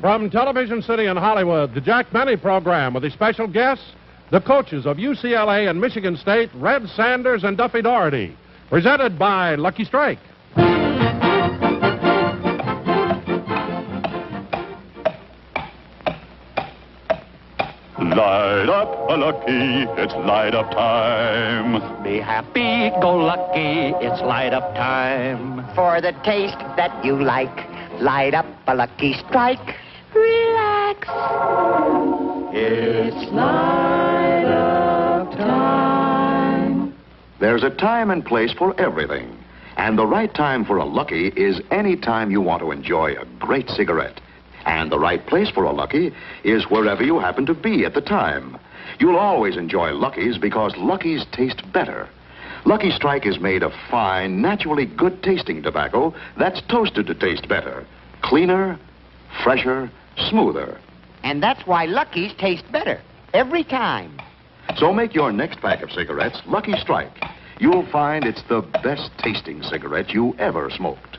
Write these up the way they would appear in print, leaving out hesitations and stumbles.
From Television City in Hollywood, the Jack Benny program with the special guests, the coaches of UCLA and Michigan State, Red Sanders and Duffy Doherty. Presented by Lucky Strike. Light up, a Lucky, it's light up time. Be happy, go lucky, it's light up time. For the taste that you like, light up a Lucky Strike. Relax. It's light up time. There's a time and place for everything. And the right time for a Lucky is any time you want to enjoy a great cigarette. And the right place for a Lucky is wherever you happen to be at the time. You'll always enjoy Luckies because Luckies taste better. Lucky Strike is made of fine, naturally good-tasting tobacco that's toasted to taste better. Cleaner, fresher, smoother. And that's why Luckies taste better every time. So make your next pack of cigarettes Lucky Strike. You'll find it's the best-tasting cigarette you ever smoked.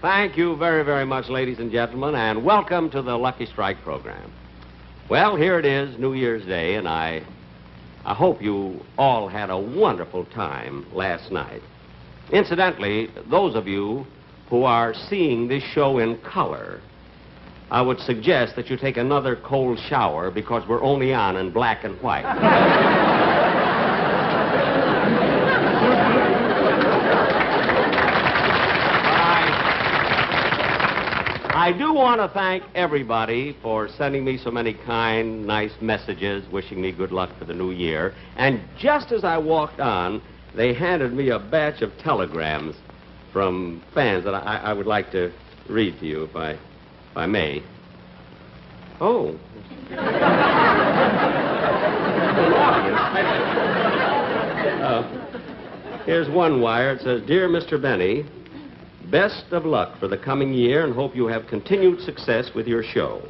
Thank you very, very much, ladies and gentlemen, and welcome to the Lucky Strike program. Well, here it is, New Year's Day, and I hope you all had a wonderful time last night. Incidentally, those of you who are seeing this show in color, I would suggest that you take another cold shower because we're only on in black and white. I do want to thank everybody for sending me so many kind, nice messages, wishing me good luck for the new year. And just as I walked on, they handed me a batch of telegrams from fans that I would like to read to you, if I may. Oh. Here's one wire. It says, "Dear Mr. Benny, best of luck for the coming year and hope you have continued success with your show.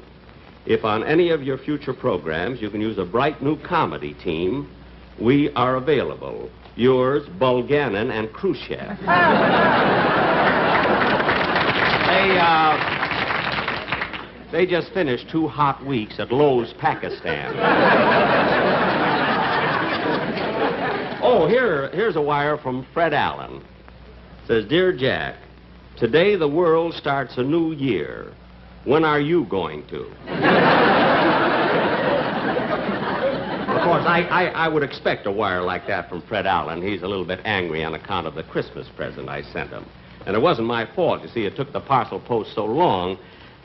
If on any of your future programs you can use a bright new comedy team, we are available. Yours, Bulganin and Khrushchev." They just finished 2 hot weeks at Lowe's, Pakistan. Oh, here's a wire from Fred Allen. It says, "Dear Jack, today the world starts a new year. When are you going to?" Of course, I would expect a wire like that from Fred Allen. He's a little bit angry on account of the Christmas present I sent him. And it wasn't my fault. You see, it took the parcel post so long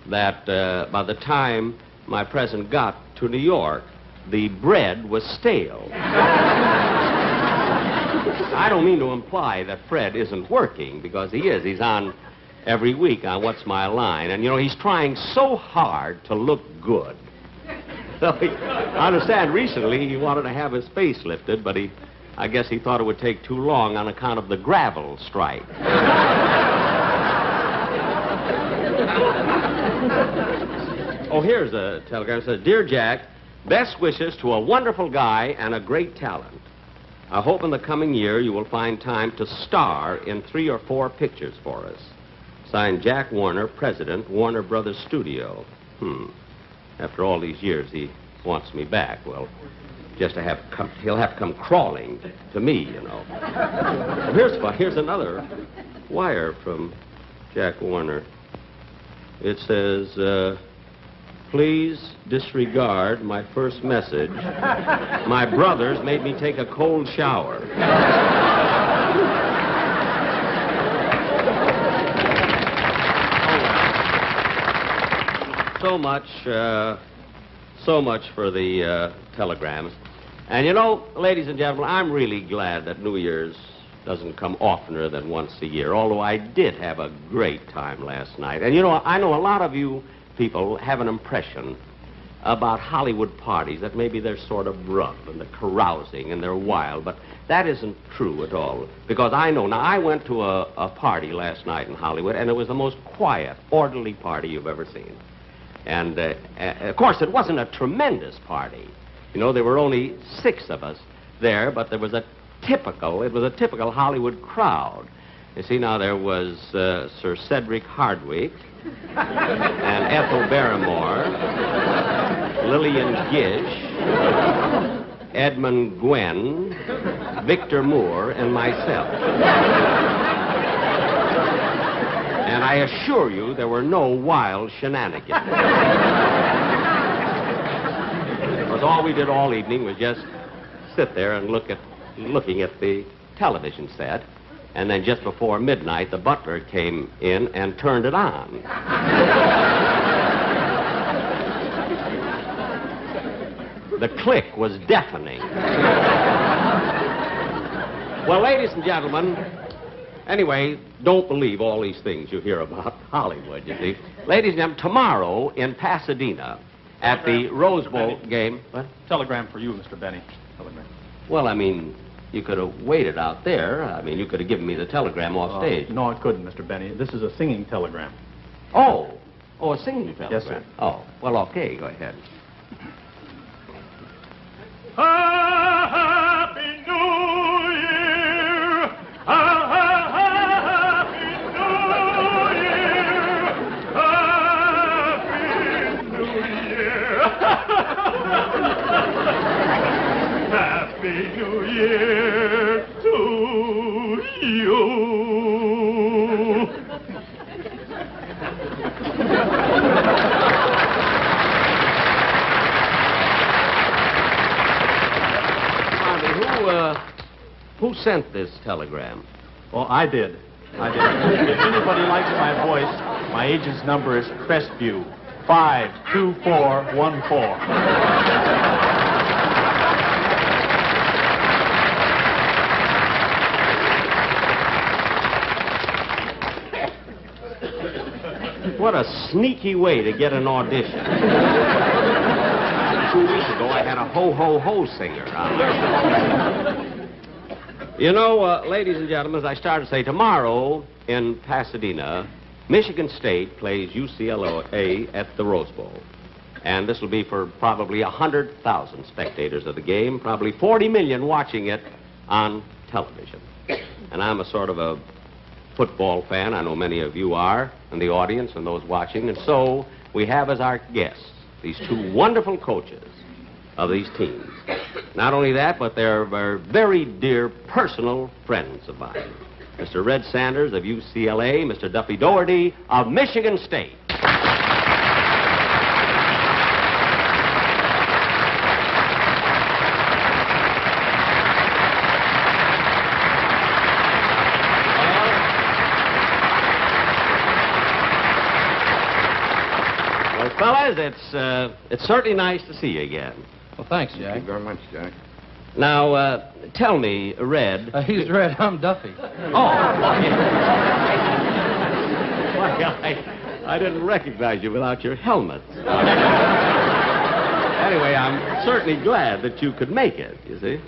that by the time my present got to New York, the bread was stale. I don't mean to imply that Fred isn't working, because he is. He's on every week on What's My Line. And, you know, he's trying so hard to look good. So I understand recently he wanted to have his face lifted, but I guess he thought it would take too long on account of the gravel strike. Oh, here's a telegram. It says, "Dear Jack, best wishes to a wonderful guy and a great talent. I hope in the coming year you will find time to star in 3 or 4 pictures for us. Signed, Jack Warner, President, Warner Brothers Studio." After all these years, he wants me back. Well, just to he'll have to come crawling to me, you know. Well, here's another wire from Jack Warner. It says, "Please disregard my first message. My brothers made me take a cold shower." So much for the telegrams. And you know, ladies and gentlemen, I'm really glad that New Year's doesn't come oftener than once a year, although I did have a great time last night. And you know, I know a lot of you people have an impression about Hollywood parties that maybe they're sort of rough and they're carousing and they're wild, but that isn't true at all. Because I know, now I went to a party last night in Hollywood, and it was the most quiet, orderly party you've ever seen. And, of course, it wasn't a tremendous party. You know, there were only 6 of us there, but it was a typical Hollywood crowd. You see, now there was Sir Cedric Hardwicke and Ethel Barrymore, Lillian Gish, Edmund Gwen, Victor Moore, and myself. And I assure you there were no wild shenanigans. Because all we did all evening was just sit there and looking at the television set. And then just before midnight, the butler came in and turned it on. The click was deafening. Well, ladies and gentlemen, anyway, don't believe all these things you hear about Hollywood, you see. Ladies and gentlemen, tomorrow in Pasadena at the Rose Bowl game... What? Telegram for you, Mr. Benny. Telegram. Well, I mean, you could have waited out there. I mean, you could have given me the telegram off stage. No, it couldn't, Mr. Benny. This is a singing telegram. Oh, a singing telegram? Yes, sir. Oh, well, okay, go ahead. Happy New Year! Happy New Year! Happy New Year! Happy New Year to you! Who sent this telegram? Well, I did. If anybody likes my voice, my agent's number is Crestview, 52414. What a sneaky way to get an audition. 2 weeks ago, I had a ho-ho-ho singer. You know, ladies and gentlemen, as I started to say, tomorrow in Pasadena, Michigan State plays UCLA at the Rose Bowl. And this will be for probably 100,000 spectators of the game, probably 40 million watching it on television. And I'm a sort of a football fan. I know many of you are, and the audience and those watching. And so we have as our guests these 2 wonderful coaches of these teams. Not only that, but they're very dear personal friends of mine. Mr. Red Sanders of UCLA, Mr. Duffy Doherty of Michigan State. Well, fellas, it's certainly nice to see you again. Well, thanks, Jack. Thank you very much, Jack. Now, tell me, Red. He's Red, I'm Duffy. Oh. Well, I didn't recognize you without your helmet. Anyway, I'm certainly glad that you could make it, you see.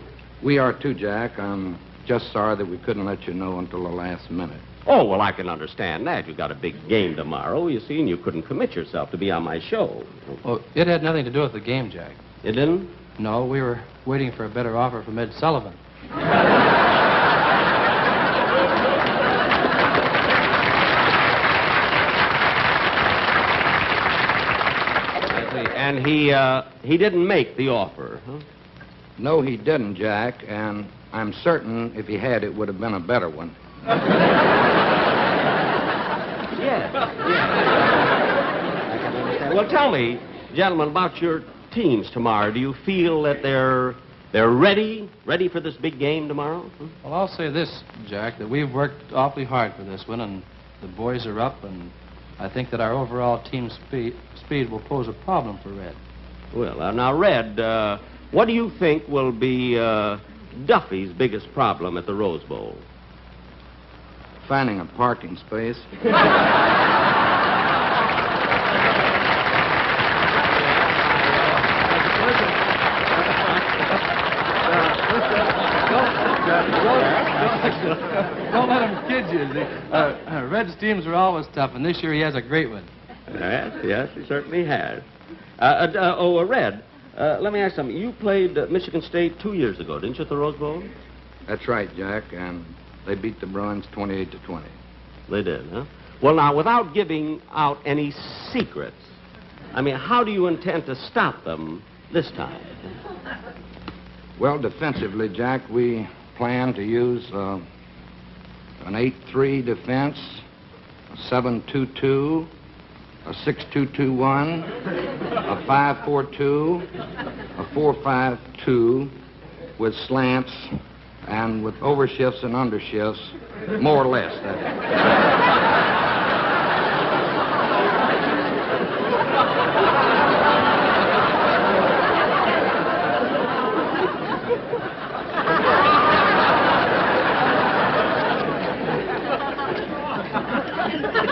We are too, Jack. I'm just sorry that we couldn't let you know until the last minute. Oh, well, I can understand that. You've got a big game tomorrow, you see, and you couldn't commit yourself to be on my show. Well, it had nothing to do with the game, Jack. You didn't? No, we were waiting for a better offer from Ed Sullivan. I see. And he didn't make the offer, huh? No, he didn't, Jack, and I'm certain if he had, it would have been a better one. Yes. I can understand. Well, tell me, gentlemen, about your teams tomorrow. Do you feel that they're ready for this big game tomorrow? Well, I'll say this, Jack, that we've worked awfully hard for this one, and the boys are up, and I think that our overall team speed will pose a problem for Red. Well, now, Red, what do you think will be Duffy's biggest problem at the Rose Bowl? Finding a parking space. Don't let him kid you. Red's teams are always tough, and this year he has a great one. Yes, he certainly has. Red, let me ask something. You played Michigan State 2 years ago, didn't you, at the Rose Bowl? That's right, Jack, and they beat the Bruins 28-20. They did, huh? Well, now, without giving out any secrets, I mean, how do you intend to stop them this time? Well, defensively, Jack, we plan to use an 8-3 defense, a 7-2-2, a 6-2-2-1, a 5-4-2, a 4-5-2 with slants and with overshifts and undershifts, more or less.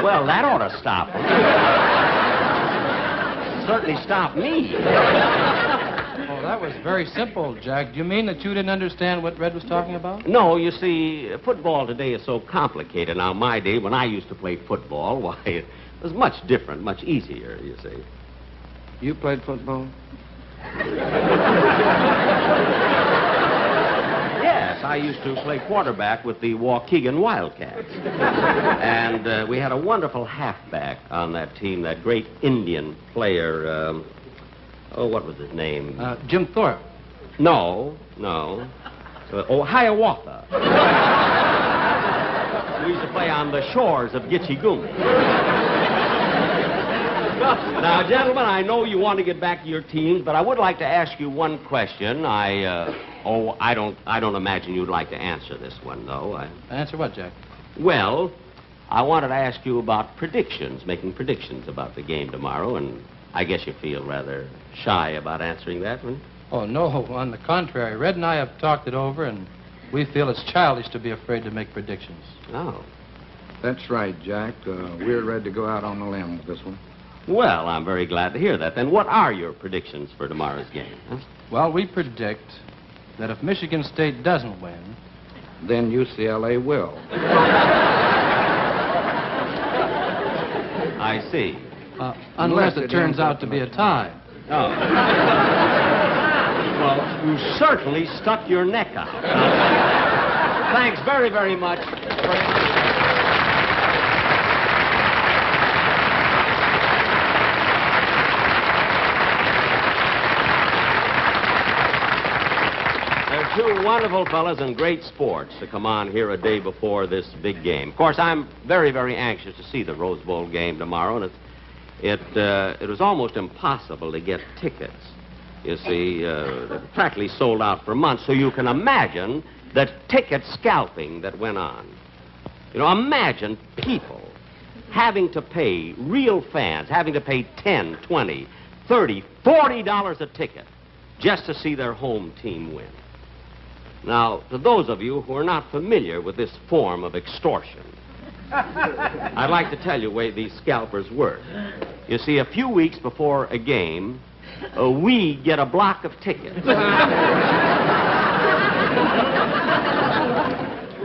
Well, that ought to stop him. Certainly stop me. Oh, that was very simple, Jack. Do you mean that you didn't understand what Red was talking about? No, you see, football today is so complicated. Now, my day, when I used to play football, why, it was much different, much easier, you see. You played football? Yes, I used to play quarterback with the Waukegan Wildcats. And we had a wonderful halfback on that team, that great Indian player. What was his name? Jim Thorpe. No. Hiawatha. We used to play on the shores of Gitche-Gumee. Now, gentlemen, I know you want to get back to your teams, but I would like to ask you one question. I don't imagine you'd like to answer this one, though. Answer what, Jack? Well, I wanted to ask you about predictions, making predictions about the game tomorrow, and I guess you feel rather shy about answering that one. Oh, no, on the contrary. Red and I have talked it over, and we feel it's childish to be afraid to make predictions. Oh. That's right, Jack. We're ready to go out on the limb with this one. Well, I'm very glad to hear that. Then what are your predictions for tomorrow's game? Huh? Well, we predict that if Michigan State doesn't win, then UCLA will. I see. Unless it turns out to be a tie. Oh. Well, you certainly stuck your neck out. Thanks very, very much. Two wonderful fellas and great sports to come on here a day before this big game. Of course, I'm very, very anxious to see the Rose Bowl game tomorrow, and it was almost impossible to get tickets. You see, they're practically sold out for months, so you can imagine the ticket scalping that went on. You know, imagine people having to pay, real fans, having to pay $10, $20, $30, $40 a ticket just to see their home team win. Now, to those of you who are not familiar with this form of extortion, I'd like to tell you the way these scalpers work. You see, a few weeks before a game, we get a block of tickets.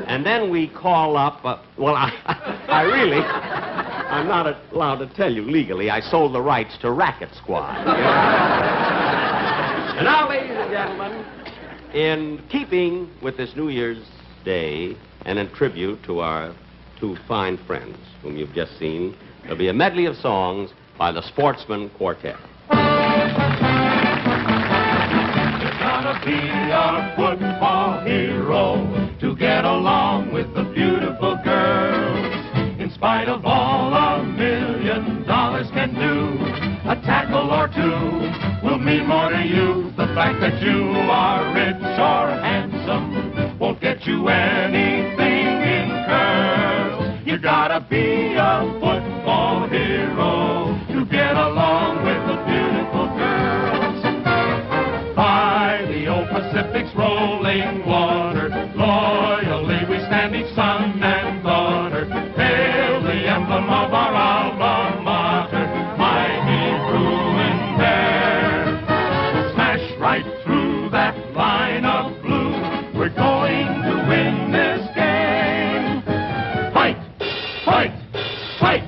And then we call up, I'm not allowed to tell you legally. I sold the rights to Racket Squad. And now, ladies and gentlemen, in keeping with this New Year's Day and in tribute to our two fine friends whom you've just seen, there'll be a medley of songs by the Sportsman Quartet. There's gotta be a football hero to get along with the beautiful girls. In spite of all $1 million can do, a tackle or two will mean more to you. The fact that you are rich or handsome won't get you anything in curls. You gotta be a football hero to get along with the beautiful girls. By the old Pacific's rolling water, loyally we stand each son and daughter. Hail the emblem of our alma mater, mighty Bruin Bear. Smash right through that line of blue, we're going to win this game. Fight, fight, fight!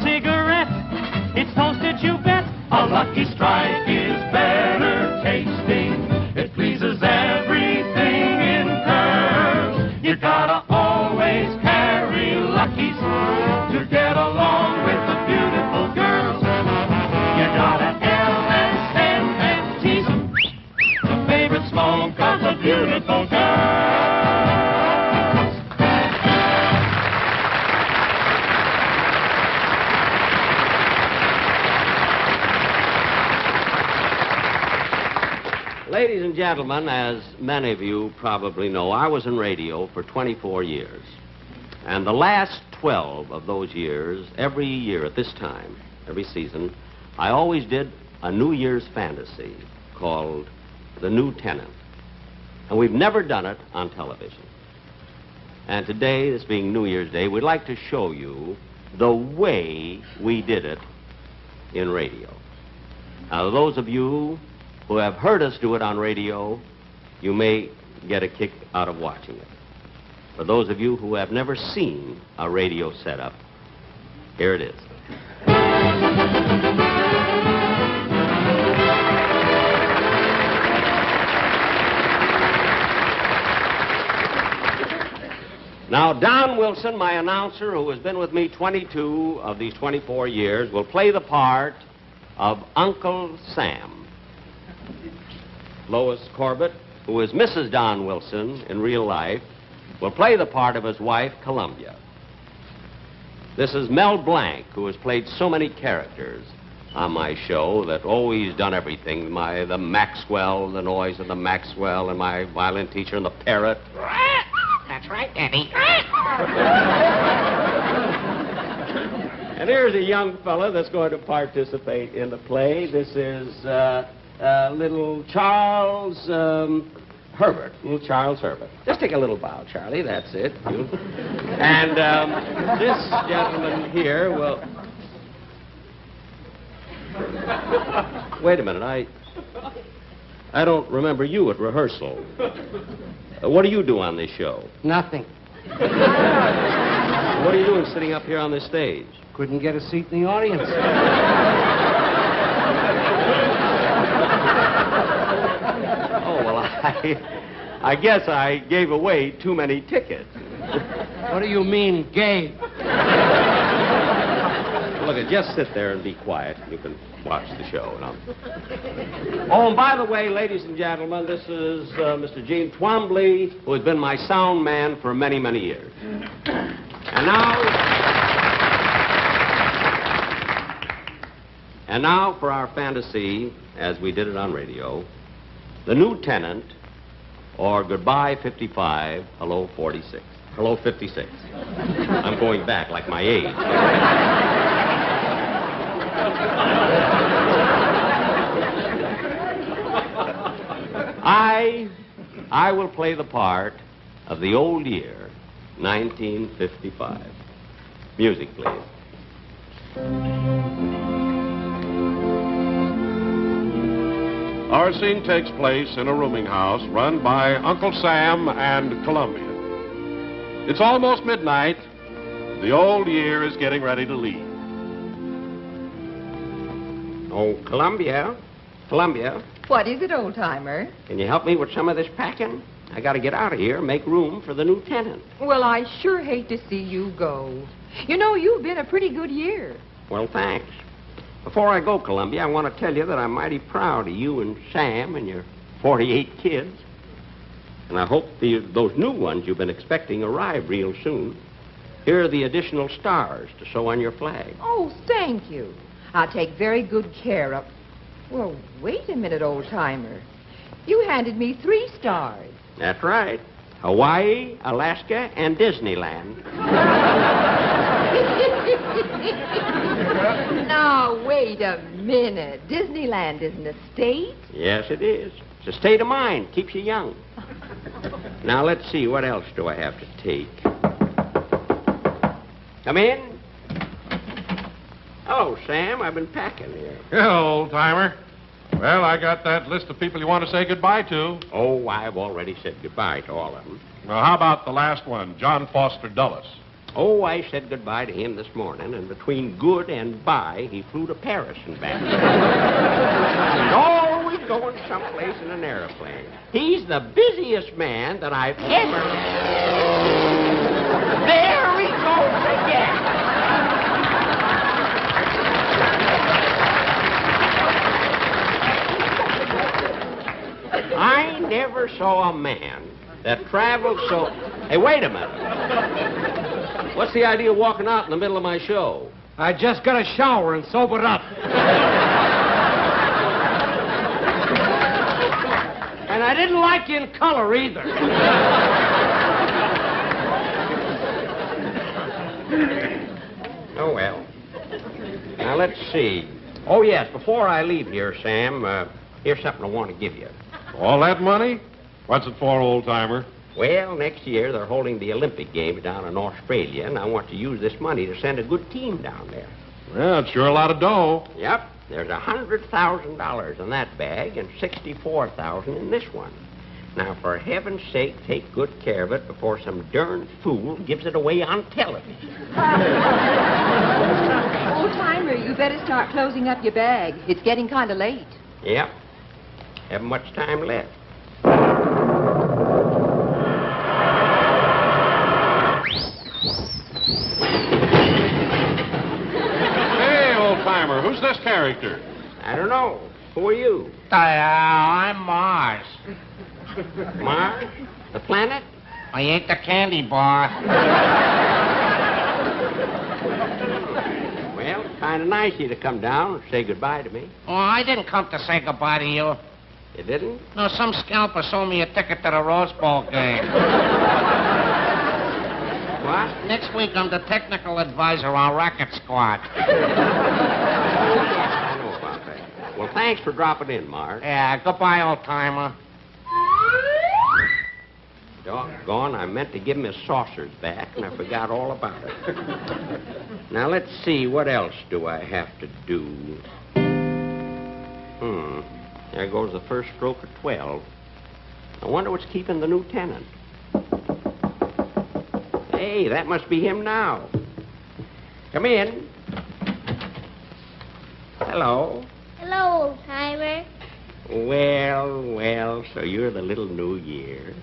cigarette. It's toasted, you bet. A Lucky Strike is better tasting. It pleases everything in curves. You gotta always carry Luckies to get along with the beautiful girls. You gotta LSM and tease 'em. The favorite smoke of the beautiful girls. Ladies and gentlemen, as many of you probably know, I was in radio for 24 years. And the last 12 of those years, every year at this time, every season, I always did a New Year's fantasy called The New Tenant. And we've never done it on television. And today, this being New Year's Day, we'd like to show you the way we did it in radio. Now, those of you who have heard us do it on radio, you may get a kick out of watching it. For those of you who have never seen a radio setup, here it is. Now, Don Wilson, my announcer, who has been with me 22 of these 24 years, will play the part of Uncle Sam. Lois Corbett, who is Mrs. Don Wilson in real life, will play the part of his wife, Columbia. This is Mel Blanc, who has played so many characters on my show that always done everything. The Maxwell, the noise of the Maxwell, and my violin teacher and the parrot. That's right, Daddy. And here's a young fella that's going to participate in the play. This is little Charles Herbert. Little Charles Herbert. Just take a little bow, Charlie. That's it. You. And this gentleman here will... Wait a minute. I don't remember you at rehearsal. What do you do on this show? Nothing. What are you doing sitting up here on this stage? Couldn't get a seat in the audience. Oh, well, I guess I gave away too many tickets. What do you mean, gay? Look, just sit there and be quiet. You can watch the show. Oh, and by the way, ladies and gentlemen, this is Mr. Gene Twombly, who has been my sound man for many, many years. And now for our fantasy, as we did it on radio, The New Tenant, or Goodbye 55, Hello 46. Hello 56. I'm going back like my age. I will play the part of the old year, 1955. Music, please. Our scene takes place in a rooming house run by Uncle Sam and Columbia. It's almost midnight. The old year is getting ready to leave. Oh, Columbia. What is it, old-timer? Can you help me with some of this packing? I got to get out of here and make room for the new tenant. Well, I sure hate to see you go. You know, you've been a pretty good year. Well, thanks. Before I go, Columbia, I want to tell you that I'm mighty proud of you and Sam and your 48 kids. And I hope those new ones you've been expecting arrive real soon. Here are the additional stars to sew on your flag. Oh, thank you. I'll take very good care of... Well, wait a minute, old-timer. You handed me 3 stars. That's right. Hawaii, Alaska, and Disneyland. Now, wait a minute. Disneyland isn't a state? Yes, it is. It's a state of mind. Keeps you young. Now, let's see. What else do I have to take? Come in. Hello, Sam. I've been packing here. Hello, old-timer. Well, I got that list of people you want to say goodbye to. Oh, I've already said goodbye to all of them. Well, how about the last one, John Foster Dulles? Oh, I said goodbye to him this morning, and between good and bye, he flew to Paris and back. He's always going someplace in an airplane. He's the busiest man that I've ever... There he goes again. I never saw a man that traveled so... Hey, wait a minute. What's the idea of walking out in the middle of my show? I just got a shower and sobered up. And I didn't like you in color either. Oh, well. Now, let's see. Oh, yes, before I leave here, Sam, here's something I want to give you. All that money? What's it for, old-timer? Well, next year they're holding the Olympic Games down in Australia, and I want to use this money to send a good team down there. Well, it's sure a lot of dough. Yep. There's $100,000 in that bag and $64,000 in this one. Now, for heaven's sake, take good care of it before some darn fool gives it away on television. Old-timer, you better start closing up your bag. It's getting kind of late. Yep. Haven't much time left. Timer, who's this character? I don't know. Who are you? I'm Mars. Mars? The planet? I ate the candy bar. Well, kind of nice of you to come down and say goodbye to me. Oh, I didn't come to say goodbye to you. You didn't? No, some scalper sold me a ticket to the Rose Bowl game. What? Next week, I'm the technical advisor on Racket Squad. I know about that. Well, thanks for dropping in, Mars. Yeah, goodbye, old-timer. Doggone, I meant to give him his saucers back, and I forgot all about it. Now, let's see, what else do I have to do? There goes the first stroke of 12. I wonder what's keeping the new tenant. Hey, that must be him now. Come in. Hello. Hello, old-timer. Well, so you're the little New Year.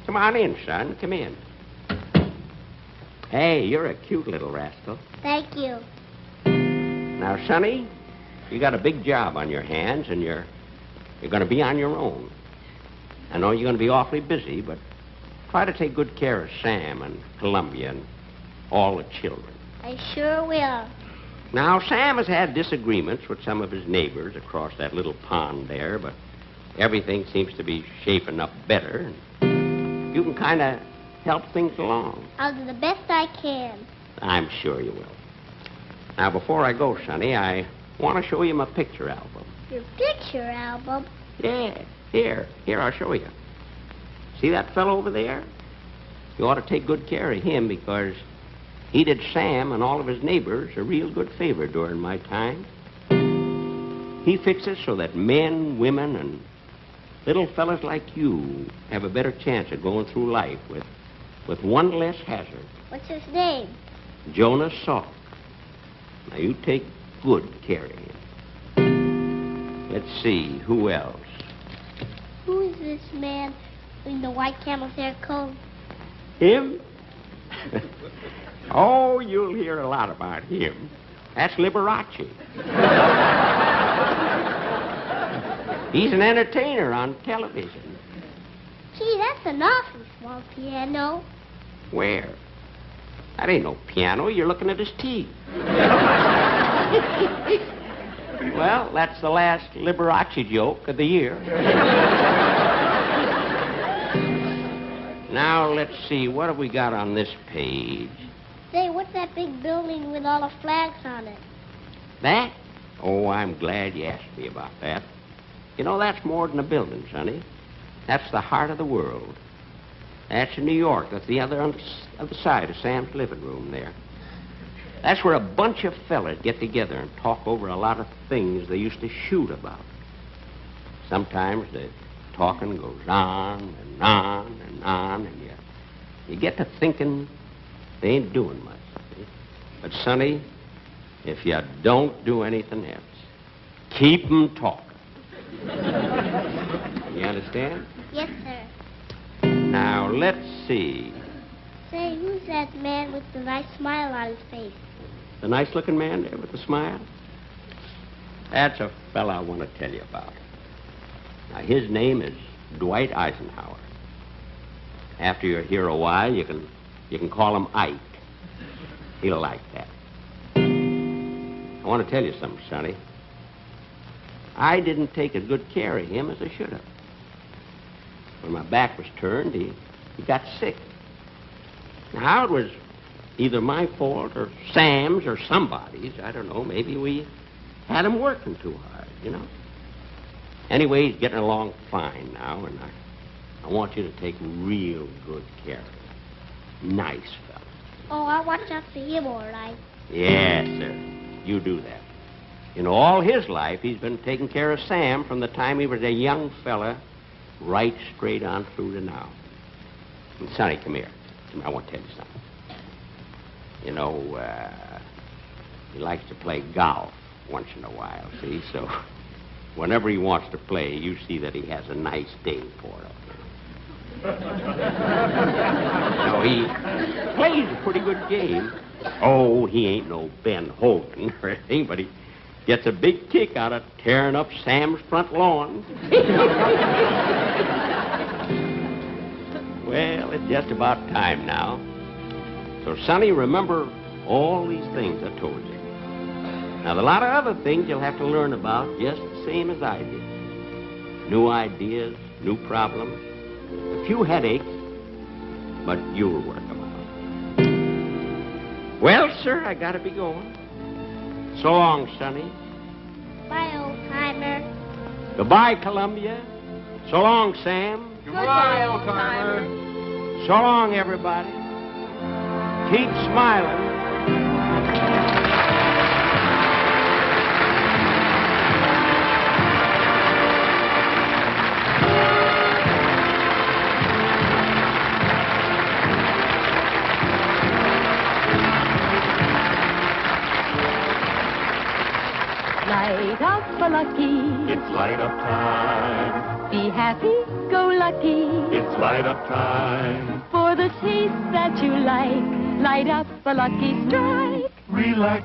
Come on in, son. Come in. Hey, you're a cute little rascal. Thank you. Now, Sonny, you got a big job on your hands, and you're going to be on your own. I know you're going to be awfully busy, but try to take good care of Sam and Columbia and all the children. I sure will. Now, Sam has had disagreements with some of his neighbors across that little pond there, but everything seems to be shaping up better. You can kind of help things along. I'll do the best I can. I'm sure you will. Now, before I go, Sonny, I want to show you my picture album. Your picture album? Yeah, here, I'll show you. See that fellow over there? You ought to take good care of him because he did Sam and all of his neighbors a real good favor during my time. He fixed it so that men, women, and little fellas like you have a better chance of going through life with one less hazard. What's his name? Jonas Salk. Now, you take good care of him. Let's see, who else? Who is this man in the white camel's hair coat? Him? Oh, you'll hear a lot about him. That's Liberace. He's an entertainer on television. Gee, that's an awfully small piano. Where? That ain't no piano. You're looking at his teeth. Well, that's the last Liberace joke of the year. Now, let's see. What have we got on this page? Say, what's that big building with all the flags on it? That? Oh, I'm glad you asked me about that. You know, that's more than a building, Sonny. That's the heart of the world. That's in New York. That's the other side of Sam's living room there. That's where a bunch of fellas get together and talk over a lot of things they used to shoot about. Sometimes the talking goes on and on and on, and you get to thinking They ain't doing much. See? But, Sonny, if you don't do anything else, keep 'em talking. You understand? Yes, sir. Now, let's see. Say, who's that man with the nice smile on his face? The nice-looking man there with the smile? That's a fella I want to tell you about. Now, his name is Dwight Eisenhower. After you're here a while, you can call him Ike. He'll like that. I want to tell you something, Sonny. I didn't take as good care of him as I should have. When my back was turned, he got sick. Now, it was either my fault or Sam's or somebody's. I don't know. Maybe we had him working too hard, you know. Anyway, he's getting along fine now, and I want you to take real good care of him. Nice fella. Oh, I'll watch out for him, all right. Yes, sir. You do that. You know, all his life, he's been taking care of Sam from the time he was a young fella right straight on through to now. And Sonny, come here. I want to tell you something. You know, he likes to play golf once in a while, see? So whenever he wants to play, you see that he has a nice dame for it. No, he plays a pretty good game. Oh, he ain't no Ben Hogan or anything, but he gets a big kick out of tearing up Sam's front lawn. Well, it's just about time now. So, Sonny, remember all these things I told you. Now, there's a lot of other things you'll have to learn about just the same as I did. New ideas, new problems, a few headaches, but you'll work them out. Well, sir, I gotta be going. So long, Sonny. Bye, old-timer. Goodbye, Columbia. So long, Sam. Goodbye, old-timer. So long, everybody. Keep smiling. Light up a lucky. It's light up time. Be happy, go lucky. It's light up time. For the taste that you like, light up a lucky strike. Relax.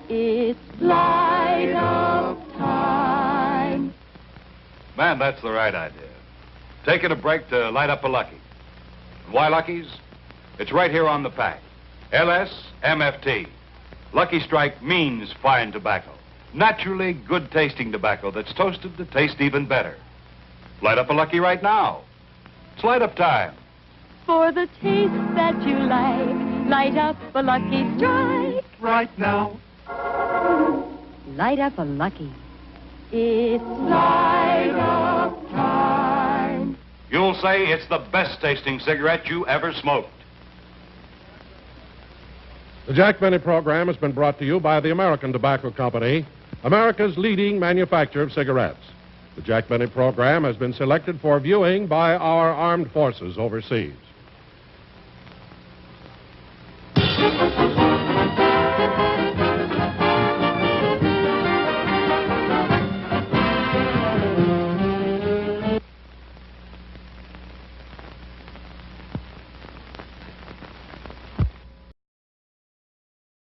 It's light up time. Man, that's the right idea. Taking a break to light up a Lucky. And why Lucky's? It's right here on the pack. LSMFT. Lucky Strike means fine tobacco. Naturally good-tasting tobacco that's toasted to taste even better. Light up a Lucky right now. It's light up time. For the taste that you like, light up a lucky strike. Right now. Light up a lucky. It's light up time. You'll say it's the best-tasting cigarette you ever smoked. The Jack Benny program has been brought to you by the American Tobacco Company, America's leading manufacturer of cigarettes. The Jack Benny program has been selected for viewing by our armed forces overseas.